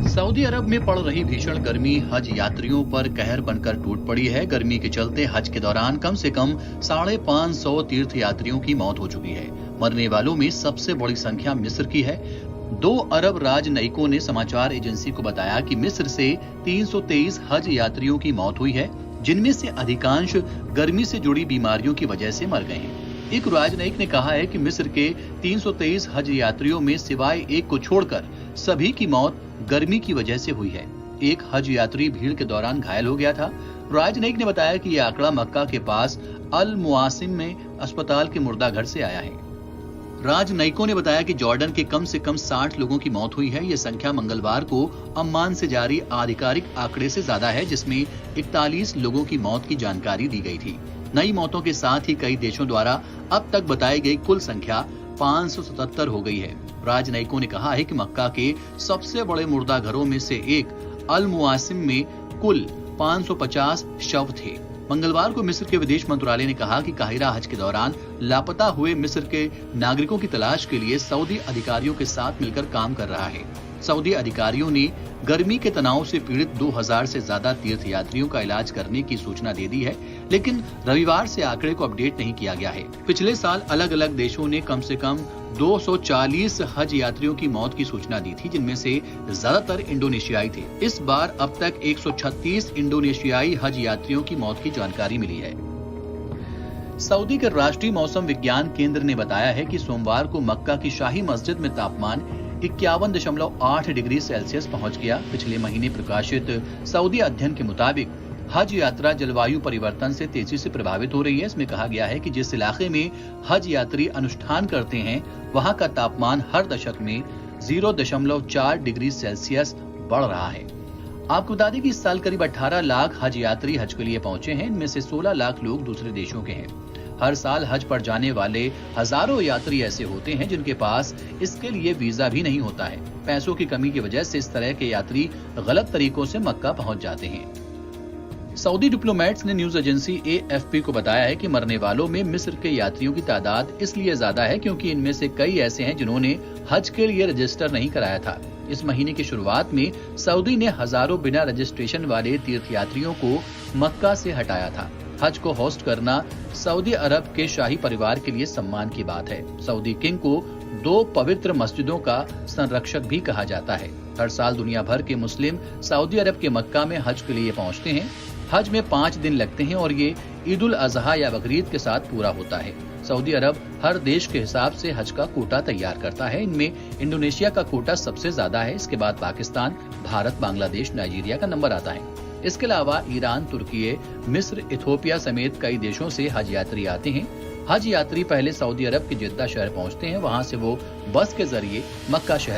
Saudi अरब में पड़ रही भीषण गर्मी हज यात्रियों पर कहर बनकर टूट पड़ी है। गर्मी के चलते हज के दौरान कम से कम 550 तीर्थ यात्रियों की मौत हो चुकी है। मरने वालों में सबसे बड़ी संख्या मिस्र की है। 2 अरब राजनयिकों ने समाचार एजेंसी को बताया कि मिस्र से 323 हज यात्रियों की मौत हुई है, जिनमें से अधिकांश गर्मी से जुड़ी बीमारियों की वजह से मर गए हैं। एक राजनयिक ने कहा है कि मिस्र के 323 हज यात्रियों में सिवाय एक को छोड़कर सभी की मौत गर्मी की वजह से हुई है। एक हज यात्री भीड़ के दौरान घायल हो गया था। राजनयिक ने बताया कि यह आंकड़ा मक्का के पास अल मुआसिम में अस्पताल के मुर्दा घर से आया है। राजनयिकों ने बताया कि जॉर्डन के कम से कम 60 लोगों की मौत हुई है। यह संख्या मंगलवार को अम्मान से जारी आधिकारिक आंकड़े से ज्यादा है, जिसमें 41 लोगों की मौत की जानकारी दी गई थी। नई मौतों के साथ ही कई देशों द्वारा अब तक बताई गई कुल संख्या 577 हो गई है। राजनयिकों ने कहा है कि मक्का के सबसे बड़े मुर्दा घरों में से एक अल मुआसिम में कुल 550 शव थे। मंगलवार को मिस्र के विदेश मंत्रालय ने कहा कि काहिरा हज के दौरान लापता हुए मिस्र के नागरिकों की तलाश के लिए सऊदी अधिकारियों के साथ मिलकर काम कर रहा है। सऊदी अधिकारियों ने गर्मी के तनाव से पीड़ित 2000 से ज्यादा तीर्थ यात्रियों का इलाज करने की सूचना दे दी है, लेकिन रविवार से आंकड़े को अपडेट नहीं किया गया है। पिछले साल अलग अलग देशों ने कम से कम 240 हज यात्रियों की मौत की सूचना दी थी, जिनमें से ज्यादातर इंडोनेशियाई थे। इस बार अब तक 136 इंडोनेशियाई हज यात्रियों की मौत की जानकारी मिली है। सऊदी के राष्ट्रीय मौसम विज्ञान केंद्र ने बताया है कि सोमवार को मक्का की शाही मस्जिद में तापमान 51.8 डिग्री सेल्सियस पहुंच गया। पिछले महीने प्रकाशित सऊदी अध्ययन के मुताबिक हज यात्रा जलवायु परिवर्तन से तेजी से प्रभावित हो रही है। इसमें कहा गया है कि जिस इलाके में हज यात्री अनुष्ठान करते हैं, वहां का तापमान हर दशक में 0.4 डिग्री सेल्सियस बढ़ रहा है। आपको बता दें कि इस साल करीब 18 लाख हज यात्री हज के लिए पहुंचे हैं। इनमें से 16 लाख लोग दूसरे देशों के हैं। हर साल हज पर जाने वाले हजारों यात्री ऐसे होते हैं जिनके पास इसके लिए वीजा भी नहीं होता है। पैसों की कमी की वजह से इस तरह के यात्री गलत तरीकों से मक्का पहुंच जाते हैं। सऊदी डिप्लोमेट्स ने न्यूज एजेंसी AFP को बताया है कि मरने वालों में मिस्र के यात्रियों की तादाद इसलिए ज्यादा है क्योंकि इनमें से कई ऐसे हैं जिन्होंने हज के लिए रजिस्टर नहीं कराया था। इस महीने की शुरुआत में सऊदी ने हजारों बिना रजिस्ट्रेशन वाले तीर्थयात्रियों को मक्का से हटाया था। हज को होस्ट करना सऊदी अरब के शाही परिवार के लिए सम्मान की बात है। सऊदी किंग को 2 पवित्र मस्जिदों का संरक्षक भी कहा जाता है। हर साल दुनिया भर के मुस्लिम सऊदी अरब के मक्का में हज के लिए पहुंचते हैं। हज में 5 दिन लगते हैं और ये ईद उल अजहा या बकरीद के साथ पूरा होता है। सऊदी अरब हर देश के हिसाब से हज का कोटा तैयार करता है। इनमें इंडोनेशिया का कोटा सबसे ज्यादा है। इसके बाद पाकिस्तान, भारत, बांग्लादेश, नाइजीरिया का नंबर आता है। इसके अलावा ईरान, तुर्की, मिस्र, इथोपिया समेत कई देशों से हज यात्री आते हैं। हज यात्री पहले सऊदी अरब के जिद्दा शहर पहुंचते हैं। वहां से वो बस के जरिए मक्का शहर